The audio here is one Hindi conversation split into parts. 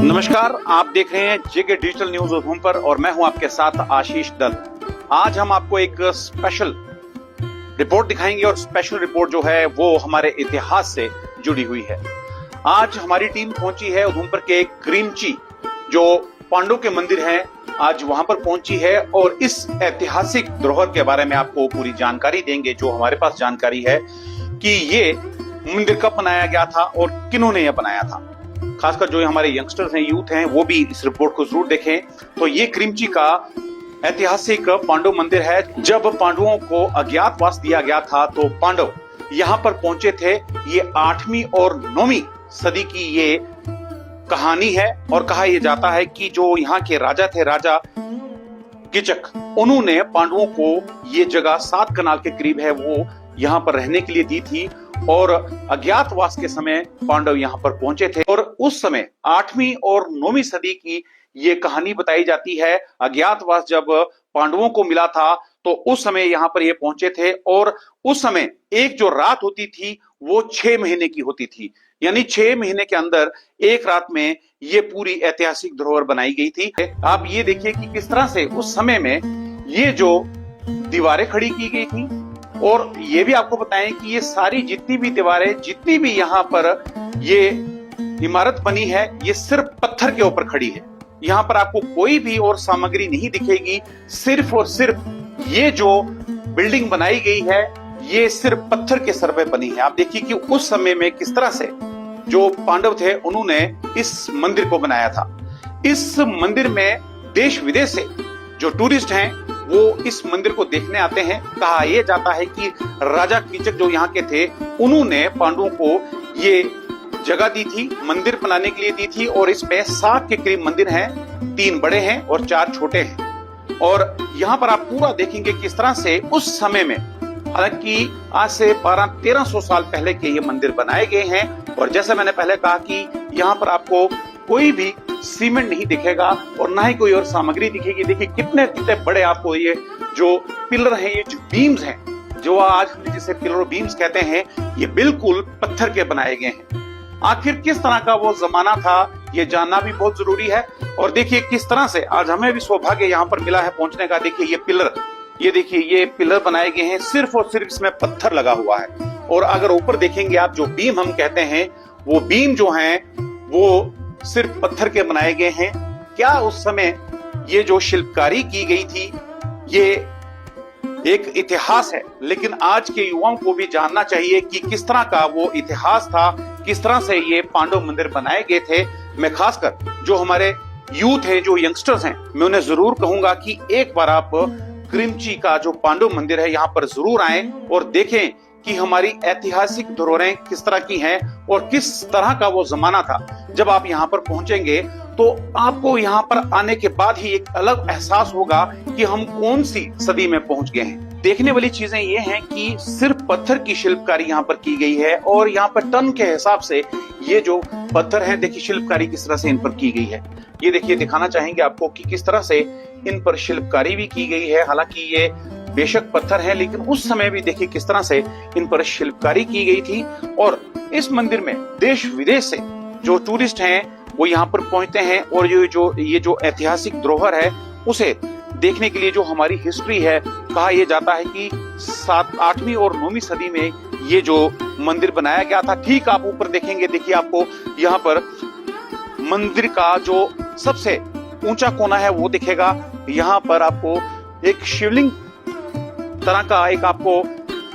नमस्कार, आप देख रहे हैं जेके डिजिटल न्यूज होम पर और मैं हूं आपके साथ आशीष दत्त। आज हम आपको एक स्पेशल रिपोर्ट दिखाएंगे और स्पेशल रिपोर्ट जो है वो हमारे इतिहास से जुड़ी हुई है। आज हमारी टीम पहुंची है उधमपुर के क्रीमची जो पांडव के मंदिर है, आज वहां पर पहुंची है और इस ऐतिहासिक धरोहर के बारे में आपको पूरी जानकारी देंगे। जो हमारे पास जानकारी है कि ये मंदिर कब बनाया गया था और किन्होंने यह बनाया था। खासकर जो हमारे यंगस्टर्स हैं, यूथ हैं, वो भी इस रिपोर्ट को जरूर देखें। तो ये क्रीमची का ऐतिहासिक पांडव मंदिर है। जब पांडवों को अज्ञातवास दिया गया था तो पांडव यहाँ पर पहुंचे थे। ये 8वीं और 9वीं सदी की ये कहानी है और कहा यह जाता है कि जो यहाँ के राजा थे, राजा किचक, उन्होंने पांडवों को ये जगह 7 कनाल के करीब है वो यहाँ पर रहने के लिए दी थी और अज्ञातवास के समय पांडव यहाँ पर पहुंचे थे। और उस समय 8वीं और 9वीं सदी की ये कहानी बताई जाती है। अज्ञातवास जब पांडवों को मिला था तो उस समय यहाँ पर ये पहुंचे थे और उस समय एक जो रात होती थी वो 6 महीने की होती थी, यानी 6 महीने के अंदर एक रात में ये पूरी ऐतिहासिक धरोहर बनाई गई थी। आप ये देखिए कि किस तरह से उस समय में ये जो दीवारें खड़ी की गई थी और ये भी आपको बताएं कि ये सारी जितनी भी दीवारें, जितनी भी यहाँ पर ये इमारत बनी है, ये सिर्फ पत्थर के ऊपर खड़ी है। यहाँ पर आपको कोई भी और सामग्री नहीं दिखेगी। सिर्फ और सिर्फ ये जो बिल्डिंग बनाई गई है ये सिर्फ पत्थर के सर पे बनी है। आप देखिए कि उस समय में किस तरह से जो पांडव थे उन्होंने इस मंदिर को बनाया था। इस मंदिर में देश विदेश से जो टूरिस्ट हैं वो इस मंदिर को देखने आते हैं। कहा यह जाता है कि राजा कीचक जो यहाँ के थे उन्होंने पांडवों को ये जगह दी थी, मंदिर बनाने के लिए दी थी और इसमें 7 के करीब मंदिर हैं, 3 बड़े हैं और 4 छोटे हैं। और यहाँ पर आप पूरा देखेंगे किस तरह से उस समय में, हालांकि आज से 1200-1300 साल पहले के ये मंदिर बनाए गए हैं। और जैसे मैंने पहले कहा कि यहाँ पर आपको कोई भी सीमेंट नहीं दिखेगा और ना ही कोई और सामग्री दिखेगी। देखिए कितने कितने बड़े आपको ये जो पिलर हैं, ये जो बीम्स हैं, जो आज हम जिसे पिलर बीम्स कहते हैं, ये बिल्कुल पत्थर के बनाए गए हैं। आखिर किस तरह का वो जमाना था ये जानना भी बहुत जरूरी है। और देखिए किस तरह से आज हमें भी सौभाग्य यहाँ पर मिला है पहुंचने का। देखिए ये पिलर, ये देखिए ये पिलर बनाए गए हैं, सिर्फ और सिर्फ इसमें पत्थर लगा हुआ है। और अगर ऊपर देखेंगे आप, जो बीम हम कहते हैं, वो बीम जो हैं वो सिर्फ पत्थर के बनाए गए हैं। क्या उस समय ये जो शिल्पकारी की गई थी ये एक इतिहास है, लेकिन आज के युवाओं को भी जानना चाहिए कि किस तरह का वो इतिहास था, किस तरह से ये पांडव मंदिर बनाए गए थे। मैं खासकर जो हमारे यूथ हैं, जो यंगस्टर्स हैं, मैं उन्हें जरूर कहूंगा कि एक बार आप क्रीमची का जो पांडव मंदिर है यहाँ पर जरूर आएं और देखें कि हमारी ऐतिहासिक धरोहरें किस तरह की हैं और किस तरह का वो जमाना था। जब आप यहाँ पर पहुंचेंगे तो आपको यहाँ पर आने के बाद ही एक अलग एहसास होगा कि हम कौन सी सदी में पहुंच गए हैं। देखने वाली चीजें ये हैं कि सिर्फ पत्थर की शिल्पकारी यहाँ पर की गई है और यहाँ पर टन के हिसाब से ये जो पत्थर है, देखिए शिल्पकारी किस तरह से इन पर की गई है। ये देखिए, दिखाना चाहेंगे आपको कि किस तरह से इन पर शिल्पकारी भी की गई है। हालांकि ये बेशक पत्थर है, लेकिन उस समय भी देखिए किस तरह से इन पर शिल्पकारी की गई थी। और इस मंदिर में देश विदेश से जो टूरिस्ट हैं वो यहाँ पर पहुंचते हैं और ये जो ऐतिहासिक धरोहर है उसे देखने के लिए, जो हमारी हिस्ट्री है, कहा यह जाता है कि 8वीं और 9वीं सदी में ये जो मंदिर बनाया गया था। ठीक आप ऊपर देखेंगे, देखिए आपको यहाँ पर मंदिर का जो सबसे ऊंचा कोना है वो दिखेगा। यहाँ पर आपको एक शिवलिंग तरह का एक आपको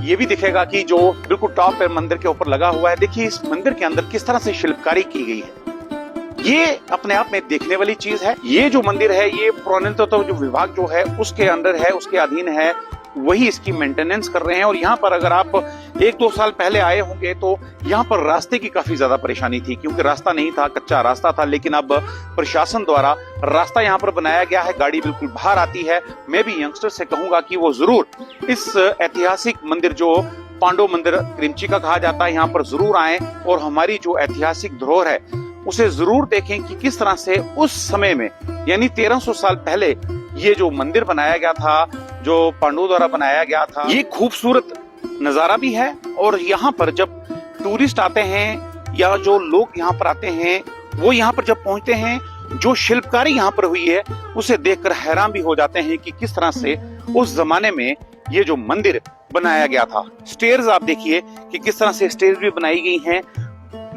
ये भी दिखेगा कि जो बिल्कुल टॉप पे मंदिर के ऊपर लगा हुआ है। देखिए इस मंदिर के अंदर किस तरह से शिल्पकारी की गई है, ये अपने आप में देखने वाली चीज है। ये जो मंदिर है ये पुरातत्व जो विभाग जो है उसके अंडर है, उसके अधीन है, वही इसकी मेंटेनेंस कर रहे हैं। और यहाँ पर अगर आप 1-2 साल पहले आए होंगे तो यहाँ पर रास्ते की काफी ज्यादा परेशानी थी, क्योंकि रास्ता नहीं था, कच्चा रास्ता था। लेकिन अब प्रशासन द्वारा रास्ता यहाँ पर बनाया गया है, गाड़ी बिल्कुल बाहर आती है। मैं भी यंगस्टर से कहूंगा कि वो जरूर इस ऐतिहासिक मंदिर जो पांडव मंदिर क्रीमची का कहा जाता है यहाँ पर जरूर आए और हमारी जो ऐतिहासिक धरोहर है उसे जरूर देखें कि किस तरह से उस समय में, यानी 1300 साल पहले ये जो मंदिर बनाया गया था, जो पांडवों द्वारा बनाया गया था। ये खूबसूरत नजारा भी है और यहाँ पर जब टूरिस्ट आते हैं या जो लोग यहाँ पर आते हैं वो यहाँ पर जब पहुंचते हैं, जो शिल्पकारी यहाँ पर हुई है उसे देखकर हैरान भी हो जाते हैं कि किस तरह से उस जमाने में ये जो मंदिर बनाया गया था। स्टेयर्स आप देखिए कि किस तरह से स्टेयर्स भी बनाई गई हैं।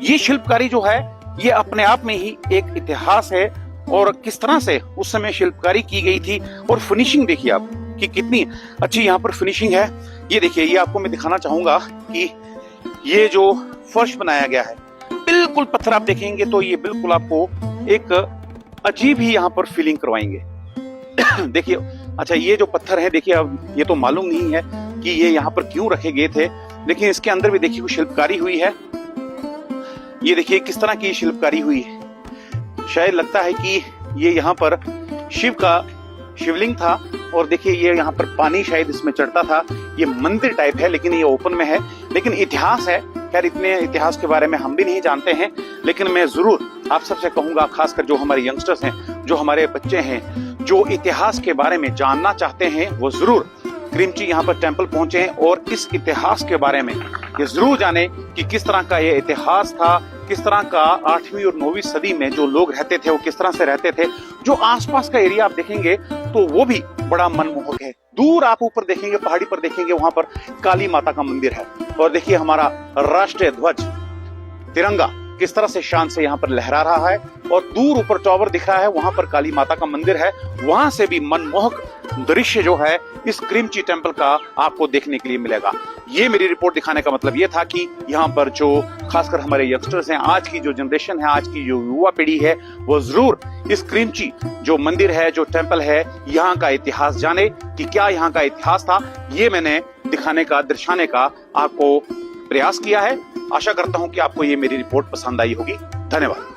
ये शिल्पकारी जो है ये अपने आप में ही एक इतिहास है, और किस तरह से उस समय शिल्पकारी की गई थी। और फिनिशिंग देखिए आप कि कितनी अच्छी यहाँ पर फिनिशिंग है। ये देखिए, ये आपको मैं दिखाना चाहूंगा कि ये जो फर्श बनाया गया है, बिल्कुल पत्थर आप देखेंगे तो ये बिल्कुल आपको एक अजीब ही यहाँ पर फीलिंग करवाएंगे। देखिए, अच्छा ये जो पत्थर है देखिए, अब ये तो मालूम नहीं है कि ये यहाँ पर क्यों रखे गए थे, लेकिन इसके अंदर भी देखिए शिल्पकारी हुई है। ये देखिए किस तरह की शिल्पकारी हुई है। शायद लगता है कि ये यहाँ पर शिव का शिवलिंग था, और देखिए ये यहाँ पर पानी शायद इसमें चढ़ता था। ये मंदिर टाइप है लेकिन ये ओपन में है, लेकिन इतिहास है। खैर इतने इतिहास के बारे में हम भी नहीं जानते हैं, लेकिन मैं जरूर आप सबसे कहूंगा, खासकर जो हमारे यंगस्टर्स हैं, जो हमारे बच्चे हैं, जो इतिहास के बारे में जानना चाहते हैं, वो जरूर क्रिमची यहाँ पर टेम्पल पहुंचे हैं और इस इतिहास के बारे में ये जरूर जाने कि किस तरह का ये इतिहास था, किस तरह का 8वीं और 9वीं सदी में जो लोग रहते थे वो किस तरह से रहते थे। जो आसपास का एरिया आप देखेंगे तो वो भी बड़ा मनमोहक है। दूर आप ऊपर देखेंगे, पहाड़ी पर देखेंगे, वहां पर काली माता का मंदिर है। और देखिए हमारा राष्ट्रीय ध्वज तिरंगा किस तरह से शान से यहाँ पर लहरा रहा है, और दूर ऊपर टावर दिख रहा है, वहां पर काली माता का मंदिर है। वहां से भी मनमोहक दृश्य जो है इस क्रिमची टेम्पल का आपको देखने के लिए मिलेगा। ये मेरी रिपोर्ट दिखाने का मतलब ये था कि यहाँ पर जो खासकर हमारे यंगस्टर्स हैं, आज की जो जनरेशन है, आज की जो युवा पीढ़ी है, वो जरूर इस क्रिमची जो मंदिर है, जो टेम्पल है, यहाँ का इतिहास जाने कि क्या यहाँ का इतिहास था। ये मैंने दिखाने का, दर्शाने का आपको प्रयास किया है। आशा करता हूं कि आपको ये मेरी रिपोर्ट पसंद आई होगी। धन्यवाद।